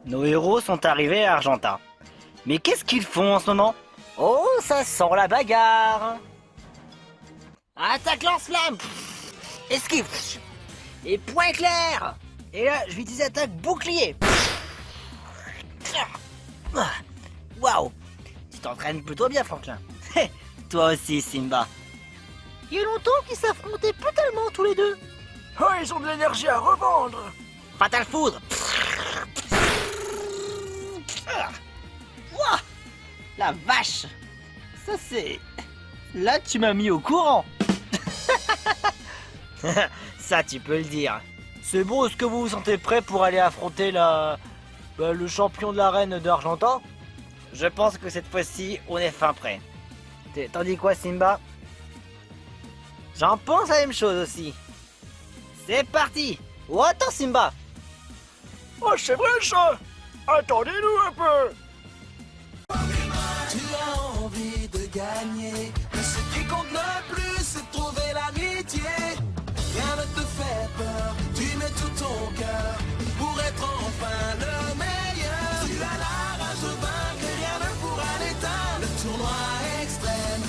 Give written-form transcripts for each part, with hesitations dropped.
nos héros sont arrivés à Argenta. Mais qu'est-ce qu'ils font en ce moment? Oh, ça sent la bagarre! Attaque lance-flamme! Esquive! Et point clair! Et là, je vais utiliser attaque bouclier! Waouh! Tu t'entraînes plutôt bien, Franklin. Toi aussi, Simba. Il y a longtemps qu'ils s'affrontaient brutalement tous les deux. Oh, ils ont de l'énergie à revendre. Fatal foudre! Ouah, la vache! Ça c'est... Là tu m'as mis au courant! Ça tu peux le dire. C'est bon, est-ce que vous vous sentez prêt pour aller affronter le champion de l'arène d'Argenta? Je pense que cette fois-ci, on est fin prêt. T'en dis quoi, Simba? J'en pense la même chose aussi. C'est parti! Oh, attends, Simba! Oh, c'est vrai ça. Attendez-nous un peu. Tu as envie de gagner, mais ce qui compte le plus, c'est de trouver l'amitié. Rien ne te fait peur, tu mets tout ton cœur pour être enfin le meilleur. Tu as la rage de vaincre et rien ne pourra l'éteindre. Le tournoi extrême,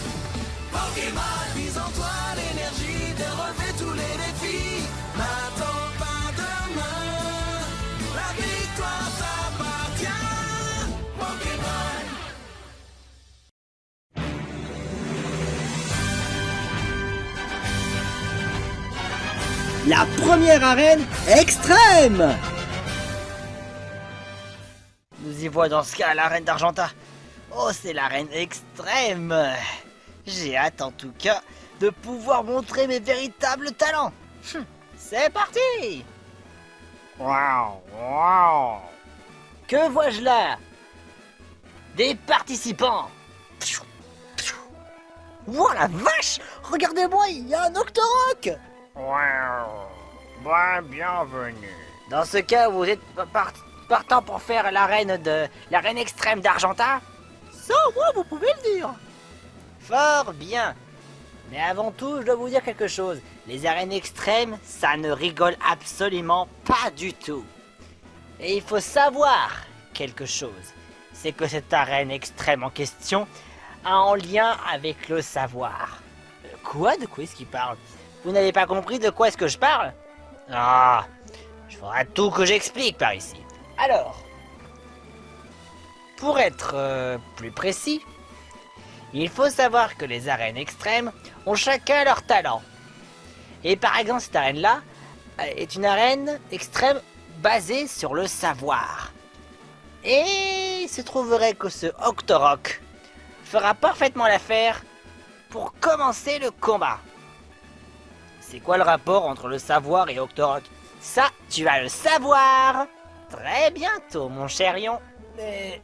Pokémon, mise en toi l'énergie de relever tous les défis. N'attends pas demain, la victoire t'appartient. Pokémon. La première arène extrême! Nous y voit dans ce cas l'arène d'Argenta. Oh, c'est l'arène extrême! J'ai hâte en tout cas de pouvoir montrer mes véritables talents. C'est parti! Waouh, waouh! Que vois-je là? Des participants! Wow, la vache! Regardez-moi, il y a un Octorok! Bon, bienvenue. Dans ce cas, vous êtes partant pour faire l'arène extrême d'Argenta? Ça, moi, vous pouvez le dire. Fort bien. Mais avant tout, je dois vous dire quelque chose. Les arènes extrêmes, ça ne rigole absolument pas du tout. Et il faut savoir quelque chose. C'est que cette arène extrême en question a en lien avec le savoir. Quoi? De quoi est-ce qu'il parle? Vous n'avez pas compris de quoi est-ce que je parle? Ah, je ferai tout que j'explique par ici. Alors, pour être plus précis, il faut savoir que les arènes extrêmes ont chacun leur talent. Et par exemple, cette arène-là est une arène extrême basée sur le savoir. Et il se trouverait que ce Octorok fera parfaitement l'affaire pour commencer le combat. C'est quoi le rapport entre le savoir et Octorok? Ça, tu vas le savoir très bientôt, mon cher Lion. Mais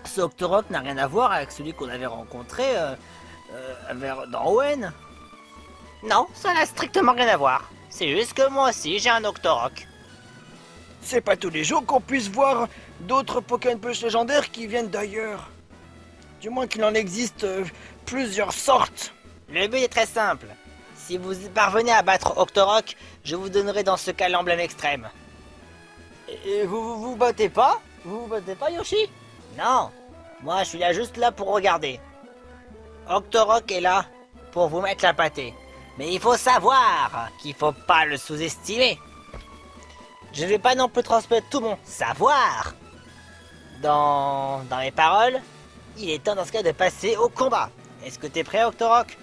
ce Octorok n'a rien à voir avec celui qu'on avait rencontré dans Owen. Non, ça n'a strictement rien à voir. C'est juste que moi aussi, j'ai un Octorok. C'est pas tous les jours qu'on puisse voir d'autres Pokémon Plus légendaires qui viennent d'ailleurs. Du moins qu'il en existe plusieurs sortes. Le but est très simple. Si vous parvenez à battre Octorok, je vous donnerai dans ce cas l'emblème extrême. Et vous battez pas? Vous vous battez pas, Yoshi? Non, moi je suis là juste là pour regarder. Octorok est là pour vous mettre la pâtée. Mais il faut savoir qu'il faut pas le sous-estimer. Je ne vais pas non plus transmettre tout mon savoir dans mes paroles. Il est temps dans ce cas de passer au combat. Est-ce que t'es prêt, Octorok?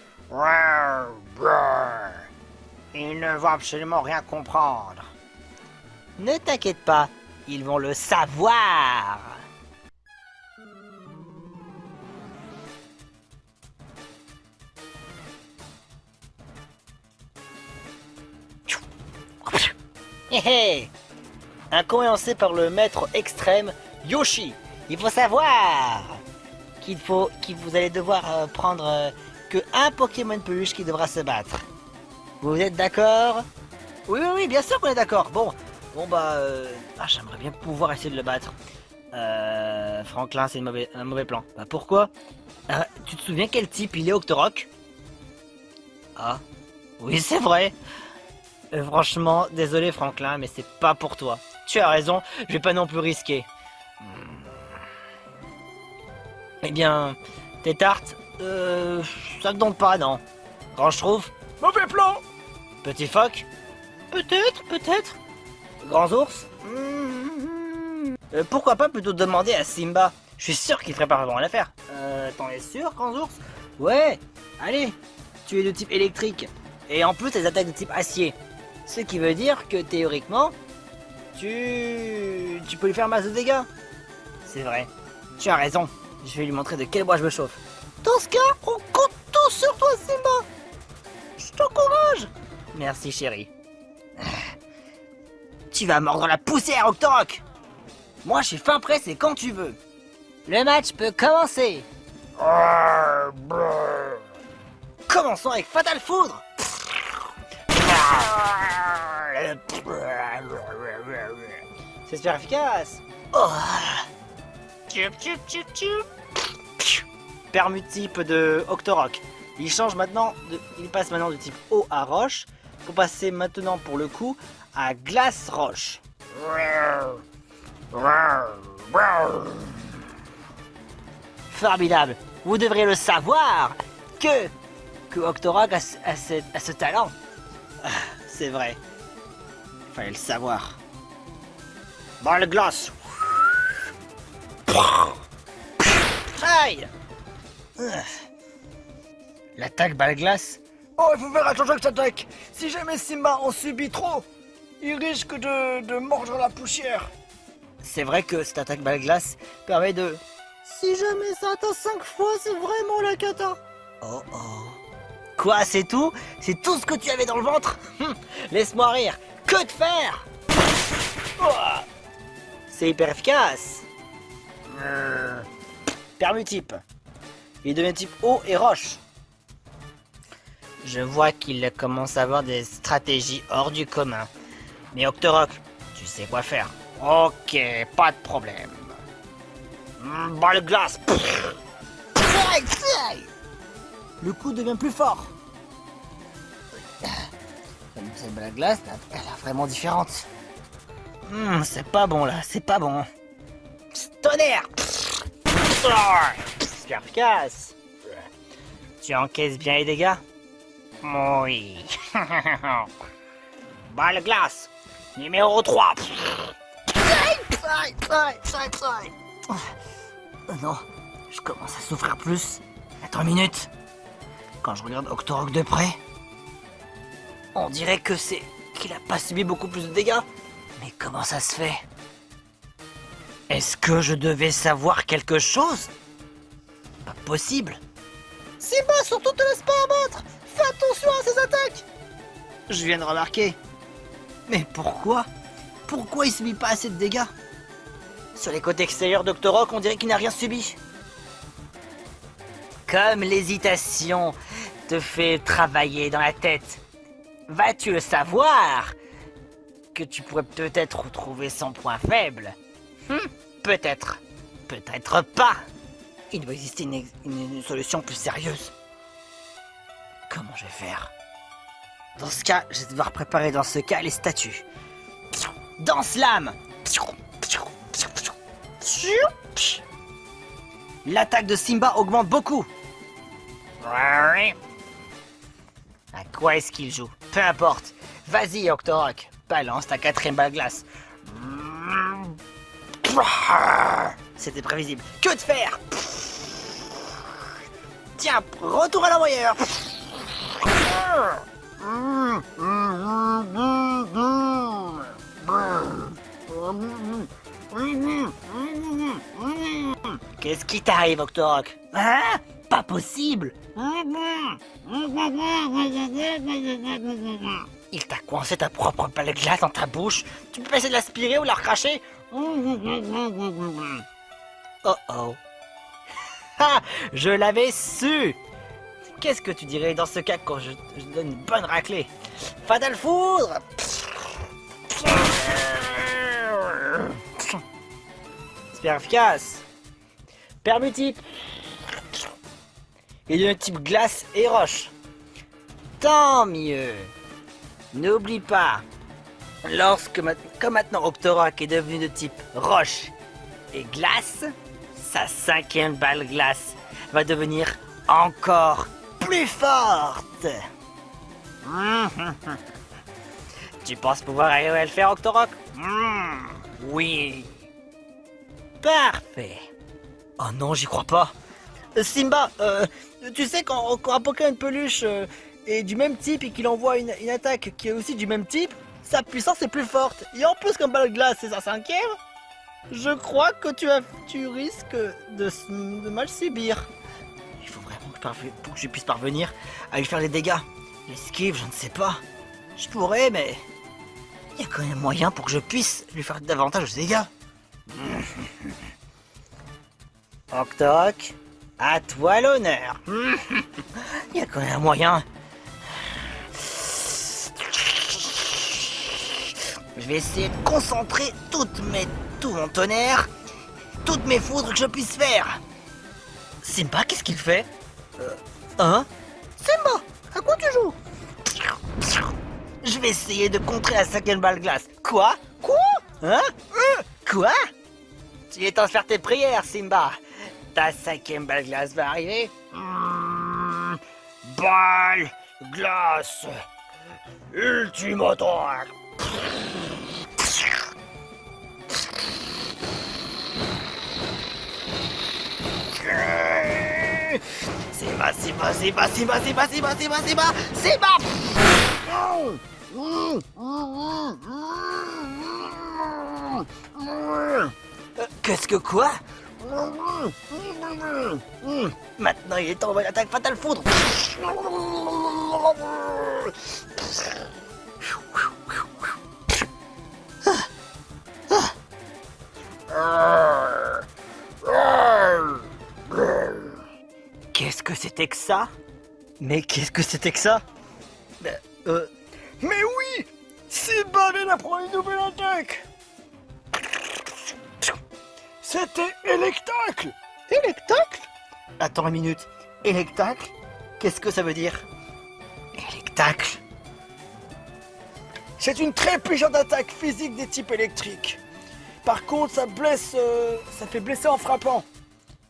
Ils ne vont absolument rien comprendre. Ne t'inquiète pas, ils vont le savoir. Hé hé! Incommensé par le maître extrême Yoshi. Il faut savoir que vous allez devoir prendre que un Pokémon peluche qui devra se battre. Vous êtes d'accord? Oui, bien sûr qu'on est d'accord. Bon bah, j'aimerais bien pouvoir essayer de le battre. Franklin, c'est un mauvais plan. Bah pourquoi? Tu te souviens quel type il est, Octorok? Ah, oui c'est vrai. Franchement, désolé Franklin, mais c'est pas pour toi. Tu as raison, je vais pas non plus risquer. Eh bien, tes tartes, ça ne tombe pas, non. Grand Schtroumpf, Mauvais plan. petit phoque, peut-être. Grands ours, pourquoi pas plutôt demander à Simba. Je suis sûr qu'il ferait pas vraiment l'affaire. T'en es sûr, grands ours? Ouais, allez, tu es de type électrique. Et en plus, tes attaques de type acier. Ce qui veut dire que théoriquement, tu peux lui faire masse de dégâts. C'est vrai, tu as raison. Je vais lui montrer de quel bois je me chauffe. Dans ce cas, on compte tous sur toi, Simba. Je t'encourage. Merci, chérie. Tu vas mordre la poussière, Octorok. Moi, je suis fin prêt, c'est quand tu veux. Le match peut commencer. Commençons avec Fatal Foudre. C'est super efficace. Oh. Permutype de Octorok. Il passe maintenant de type eau à roche pour passer maintenant pour le coup à glace roche. Formidable. Vous devriez le savoir que Octorok a ce talent. C'est vrai. Fallait le savoir. Balle glace. Aïe. L'attaque balle glace. Oh, il faut faire attention avec cette attaque. Si jamais Simba en subit trop, il risque de mordre la poussière. C'est vrai que cette attaque balle glace permet de... Si jamais ça atteint 5 fois, c'est vraiment la cata. Oh oh. Quoi, c'est tout? C'est tout ce que tu avais dans le ventre? Laisse-moi rire. Que de faire? Oh. C'est hyper efficace. Permutype. Il devient type eau et roche. Je vois qu'il commence à avoir des stratégies hors du commun. Mais Octorok, tu sais quoi faire. Ok, pas de problème. Balle glace. Le coup devient plus fort. Cette balle glace, elle a vraiment différente. C'est pas bon là, c'est pas bon. Tonnerre. C'est efficace. Tu encaisses bien les dégâts? Oui. Balle glace. Numéro 3. Oh non, je commence à souffrir plus. Attends une minute. Quand je regarde Octorok de près, on dirait qu'il a pas subi beaucoup plus de dégâts. Mais comment ça se fait? Est-ce que je devais savoir quelque chose? Pas possible. Simba, surtout te laisse pas abattre. Fais attention à ses attaques. Je viens de remarquer. Mais pourquoi? Pourquoi il subit pas assez de dégâts? Sur les côtés extérieurs d'Octorok, on dirait qu'il n'a rien subi. Comme l'hésitation te fait travailler dans la tête, vas-tu le savoir que tu pourrais peut-être retrouver son point faible? Peut-être. Peut-être pas. Il doit exister une solution plus sérieuse. Comment je vais faire? Dans ce cas, je vais devoir préparer les statues. Danse-lame. L'attaque de Simba augmente beaucoup. À quoi est-ce qu'il joue? Peu importe. Vas-y, Octorok. Balance ta 4ème balle glace. C'était prévisible. Que de faire? Tiens, retour à l'envoyeur. Qu'est-ce qui t'arrive, Octorok? Hein? Pas possible. Il t'a coincé ta propre balle de glace dans ta bouche. Tu peux pas essayer de l'aspirer ou la recracher? Oh oh. Ah, je l'avais su. Qu'est-ce que tu dirais dans ce cas quand je donne une bonne raclée? Fatal Foudre. Super efficace. Permutype. Il devient type glace et roche. Tant mieux. N'oublie pas, comme maintenant Octorok est devenu de type roche et glace, sa 5e balle glace va devenir encore plus forte. Tu penses pouvoir arriver à le faire, Octorok? Oui. Parfait. Oh non, j'y crois pas. Simba, tu sais quand un Pokémon peluche est du même type et qu'il envoie une attaque qui est aussi du même type, sa puissance est plus forte. Et en plus, comme balle glace c'est sa 5e, je crois que tu risques de mal subir. Il faut vraiment que je puisse parvenir à lui faire les dégâts. L'esquive, je ne sais pas. Je pourrais, mais il y a quand même moyen pour que je puisse lui faire davantage de dégâts. Octorok, à toi l'honneur. Il y a quand même un moyen. Je vais essayer de concentrer tout mon tonnerre, toutes mes foudres que je puisse faire. Simba, qu'est-ce qu'il fait? Hein? Simba, à quoi tu joues? Je vais essayer de contrer la 5e balle glace. Quoi? Hein? Quoi? Tu es temps de faire tes prières, Simba. Ta 5e balle glace va arriver. Balle glace. Ultime attaque. Simba. Qu'est-ce que quoi? Maintenant il est temps d'envoyer l'attaque fatale foudre. Qu'est-ce que c'était que ça? Mais qu'est-ce que c'était que ça? Mais oui! Simba vient d'apprendre une nouvelle attaque! C'était Electacle! Electacle? Attends une minute. Electacle? Qu'est-ce que ça veut dire? Electacle? C'est une très puissante attaque physique des types électriques. Par contre, ça fait blesser en frappant.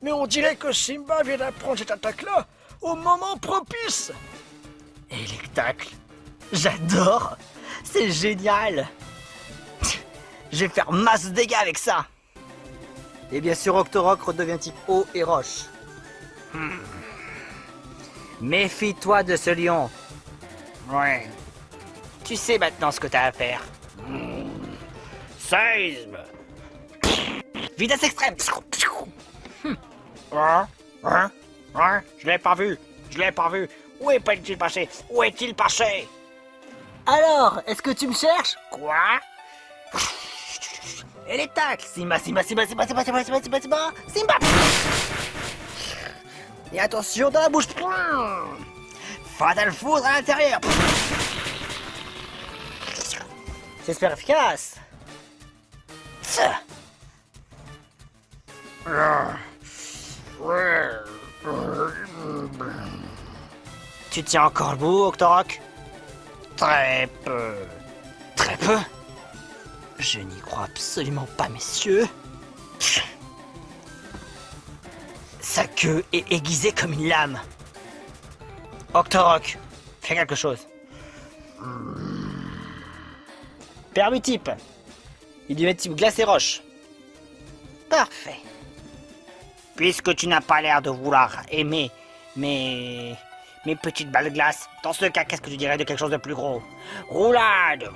Mais on dirait que Simba vient d'apprendre cette attaque-là au moment propice. Electacle? J'adore! C'est génial! Je vais faire masse de dégâts avec ça! Et bien sûr, Octorok redevient type eau et roche. Méfie-toi de ce lion. Ouais. Tu sais maintenant ce que t'as à faire. Séisme! Vitesse extrême! Je l'ai pas vu! Où est-il passé? Alors, est-ce que tu me cherches? Quoi? Et les tacles! Simba! Et attention dans la bouche! Fatal foudre à l'intérieur! J'espère efficace! Tu tiens encore le bout, Octorok? Très peu. Très peu? Je n'y crois absolument pas, messieurs. Sa queue est aiguisée comme une lame. Octorok, fais quelque chose. Permutype. Il devient type glace et roche. Parfait. Puisque tu n'as pas l'air de vouloir aimer mes petites balles glace, dans ce cas, qu'est-ce que tu dirais de quelque chose de plus gros? Roulade.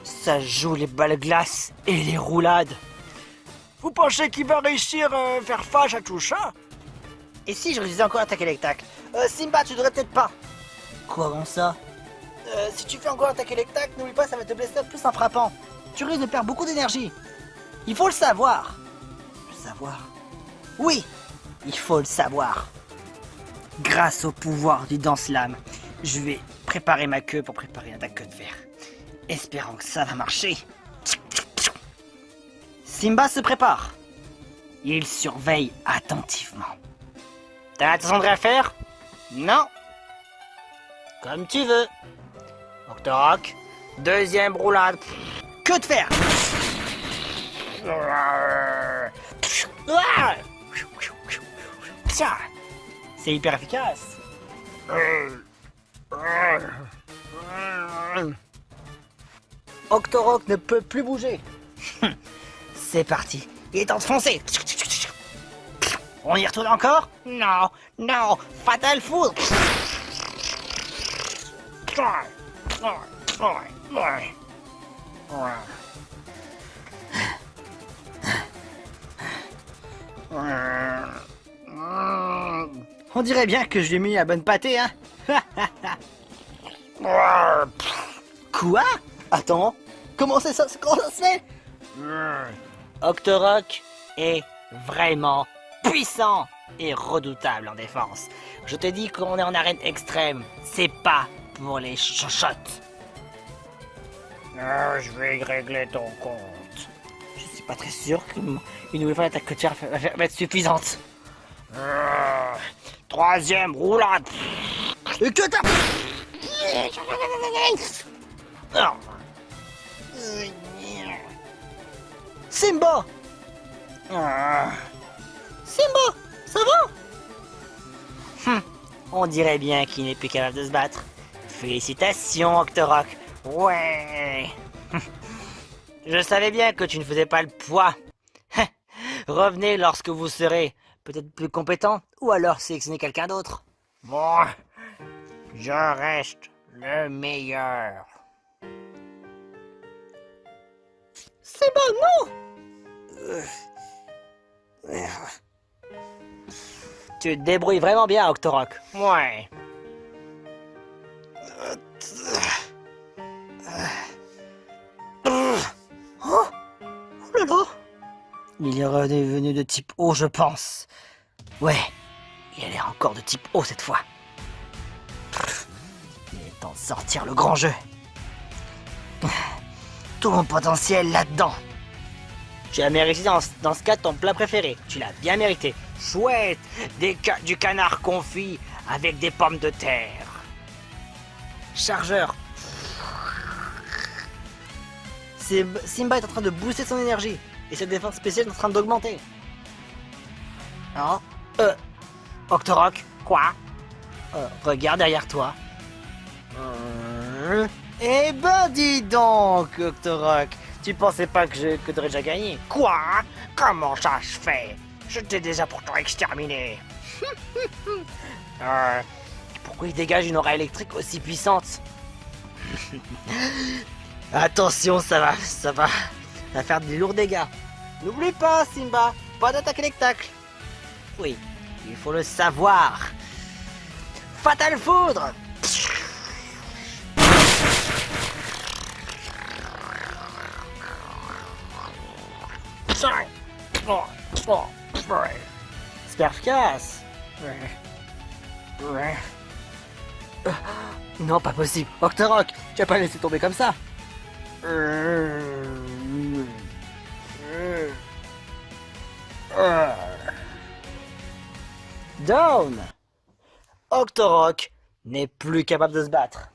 Ça joue les balles glace et les roulades. Vous pensez qu'il va réussir à faire face à tout ça? Et si je réussissais encore l'attaque électacle? Simba, tu devrais peut-être pas. Comment ça? Si tu fais encore l'attaque électacle, n'oublie pas, ça va te blesser plus en frappant. Tu risques de perdre beaucoup d'énergie. Il faut le savoir. Le savoir? Oui, il faut le savoir. Grâce au pouvoir du danse-lame, je vais préparer ma queue pour préparer l'attaque queue de fer. Espérons que ça va marcher. Simba se prépare. Il surveille attentivement. T'as l'intention de rien faire? Non. Comme tu veux. Octorok, deuxième roulade. Que de faire? C'est hyper efficace. Octorok ne peut plus bouger. C'est parti. Il est temps de foncer. On y retourne encore? Non, non, Fatal Foudre. On dirait bien que je lui ai mis la bonne pâtée, hein. Quoi? Attends, comment ça se fait? Octorok est vraiment puissant et redoutable en défense. Je te dis qu'on est en arène extrême, c'est pas pour les chochottes. Je vais régler ton compte. Je suis pas très sûr qu'une nouvelle fois l'attaque côtière va être suffisante. Troisième roulade. Et que t'as... Simba! Simba, ça va? On dirait bien qu'il n'est plus capable de se battre. Félicitations, Octorok. Ouais. Je savais bien que tu ne faisais pas le poids. Revenez lorsque vous serez peut-être plus compétent, ou alors sélectionnez quelqu'un d'autre. Bon, je reste le meilleur. Simba, non! Tu te débrouilles vraiment bien, Octorok. Ouais. Oh là là. Il est redevenu de type eau, je pense. Ouais, il a l'air encore de type eau cette fois. Il est temps de sortir le grand jeu. Tout mon potentiel là-dedans. Tu as mérité dans ce cas ton plat préféré. Tu l'as bien mérité. Chouette, du canard confit avec des pommes de terre. Chargeur. Simba est en train de booster son énergie. Et sa défense spéciale est en train d'augmenter. Oh. Octorok, quoi? Regarde derrière toi. Eh ben dis donc, Octorok. Tu pensais pas que t'aurais déjà gagné? Quoi? Comment ça se fait? Je t'ai déjà pourtant exterminé. Pourquoi il dégage une aura électrique aussi puissante? Attention, ça va faire des lourds dégâts. N'oublie pas, Simba, pas d'attaque électacle. Oui, il faut le savoir. Fatal Foudre. Super efficace. Non, pas possible. Octorok, tu vas pas laisser tomber comme ça. Down. Octorok n'est plus capable de se battre.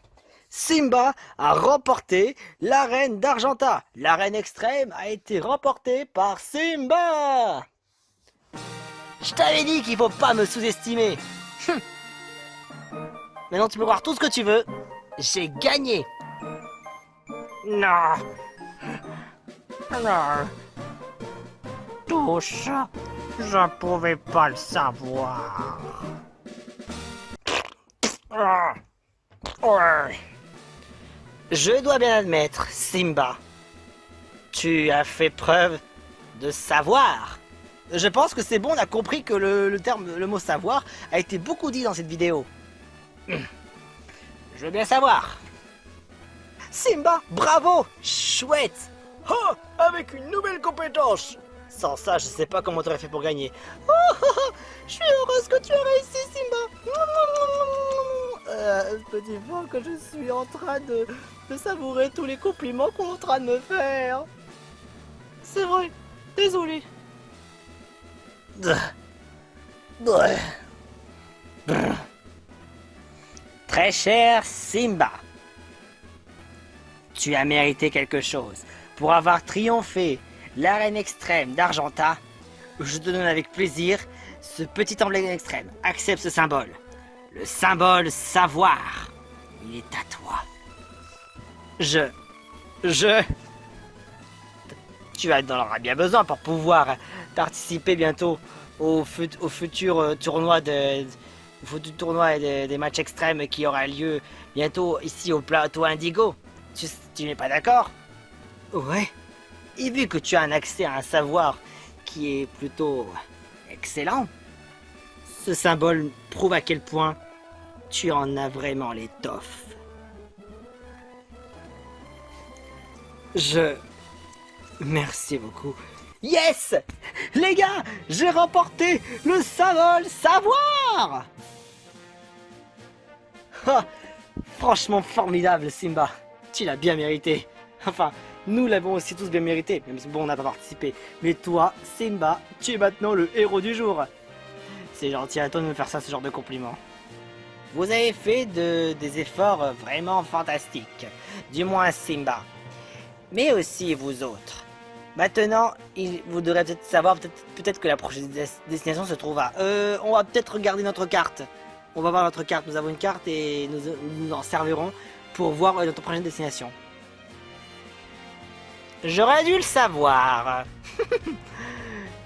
Simba a remporté l'arène d'Argenta. L'arène extrême a été remportée par Simba. Je t'avais dit qu'il faut pas me sous-estimer. Maintenant tu peux voir tout ce que tu veux. J'ai gagné. Non. Non. Tout ça, je pouvais pas le savoir. Je dois bien admettre, Simba, tu as fait preuve de savoir. Je pense que c'est bon, on a compris que le mot savoir a été beaucoup dit dans cette vidéo. Je veux bien savoir. Simba, bravo, chouette. Oh, avec une nouvelle compétence. Sans ça, je sais pas comment t'aurais fait pour gagner. Je suis heureuse que tu as réussi, Simba. Petit fort que je suis en train de savourer tous les compliments qu'on est en train de me faire. C'est vrai, désolé. Très cher Simba, tu as mérité quelque chose. Pour avoir triomphé l'arène extrême d'Argenta, je te donne avec plaisir ce petit emblème extrême. Accepte ce symbole. Le symbole savoir. Il est à toi. Tu en auras bien besoin pour pouvoir participer bientôt au futur tournoi des matchs extrêmes qui aura lieu bientôt ici au plateau Indigo. Tu n'es pas d'accord? Ouais. Et vu que tu as un accès à un savoir qui est plutôt excellent, ce symbole prouve à quel point tu en as vraiment l'étoffe. Merci beaucoup. Yes! Les gars, j'ai remporté le symbole savoir! Ah, franchement formidable, Simba. Tu l'as bien mérité. Enfin, nous l'avons aussi tous bien mérité, même si bon, on n'a pas participé. Mais toi, Simba, tu es maintenant le héros du jour. C'est gentil à toi de me faire ça, ce genre de compliment. Vous avez fait des efforts vraiment fantastiques. Du moins Simba. Mais aussi vous autres. Maintenant, vous devrez peut-être savoir, peut-être que la prochaine destination se trouve à... on va peut-être regarder notre carte. On va voir notre carte. Nous avons une carte et nous en servirons pour voir notre prochaine destination. J'aurais dû le savoir.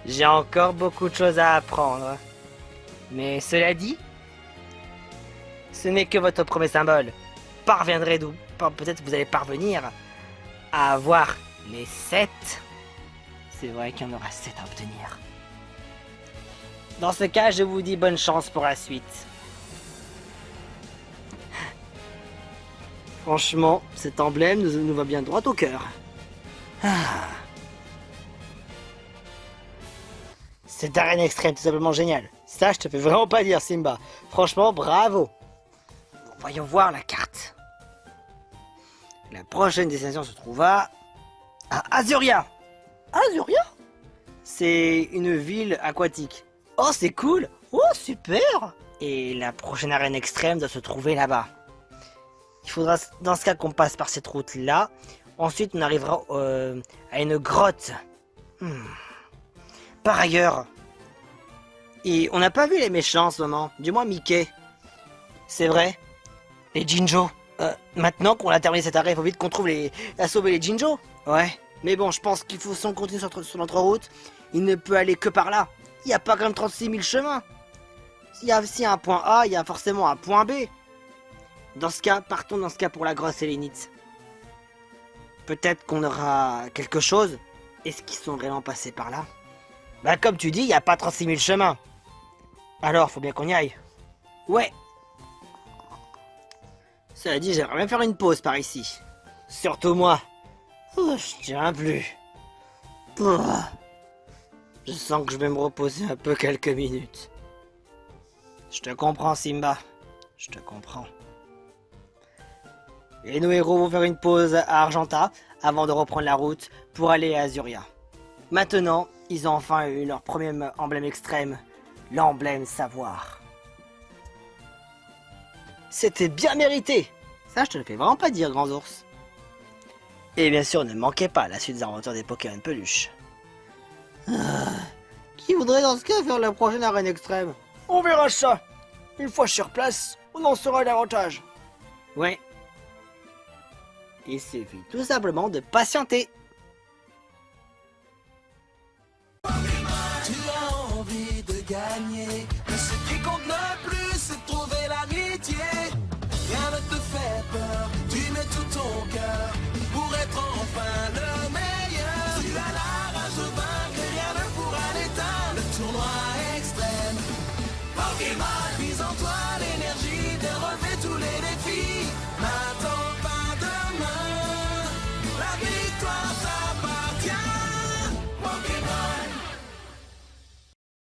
J'ai encore beaucoup de choses à apprendre. Mais cela dit, ce n'est que votre premier symbole. Parviendrez-vous, peut-être vous allez parvenir à avoir les 7. C'est vrai qu'il y en aura 7 à obtenir. Dans ce cas, je vous dis bonne chance pour la suite. Franchement, cet emblème nous va bien droit au cœur. Ah. Cette arène extrême, tout simplement génial. Ça, je te fais vraiment pas dire, Simba. Franchement, bravo. Voyons voir la carte. La prochaine destination se trouve à Azuria. Azuria? C'est une ville aquatique. Oh, c'est cool. Oh, super. Et la prochaine arène extrême doit se trouver là-bas. Il faudra, dans ce cas, qu'on passe par cette route-là. Ensuite, on arrivera à une grotte. Par ailleurs, et on n'a pas vu les méchants en ce moment. Du moins Mickey. C'est vrai. Les Jinjo. Maintenant qu'on a terminé cet arrêt, il faut vite qu'on trouve à sauver les Jinjo. Ouais. Mais bon, je pense qu'il faut, si on continue sur notre route, il ne peut aller que par là. Il n'y a pas quand même 36 000 chemins. S'il y a un point A, il y a forcément un point B. Dans ce cas, partons dans ce cas pour la grosse sélénite. Peut-être qu'on aura quelque chose. Est-ce qu'ils sont vraiment passés par là? Bah comme tu dis, il n'y a pas 36 000 chemins. Alors, faut bien qu'on y aille. Ouais. Cela dit, j'aimerais bien faire une pause par ici. Surtout moi. Oh, je tiens plus. Oh. Je sens que je vais me reposer un peu quelques minutes. Je te comprends, Simba. Je te comprends. Et nos héros vont faire une pause à Argenta avant de reprendre la route pour aller à Azuria. Maintenant, ils ont enfin eu leur premier emblème extrême, l'emblème savoir. C'était bien mérité. Ça, je te le fais vraiment pas dire, grands ours. Et bien sûr, ne manquez pas la suite des aventures des Pokémon peluches. Qui voudrait dans ce cas faire la prochaine arène extrême? On verra ça. Une fois sur place, on en saura davantage. Ouais. Il suffit tout simplement de patienter.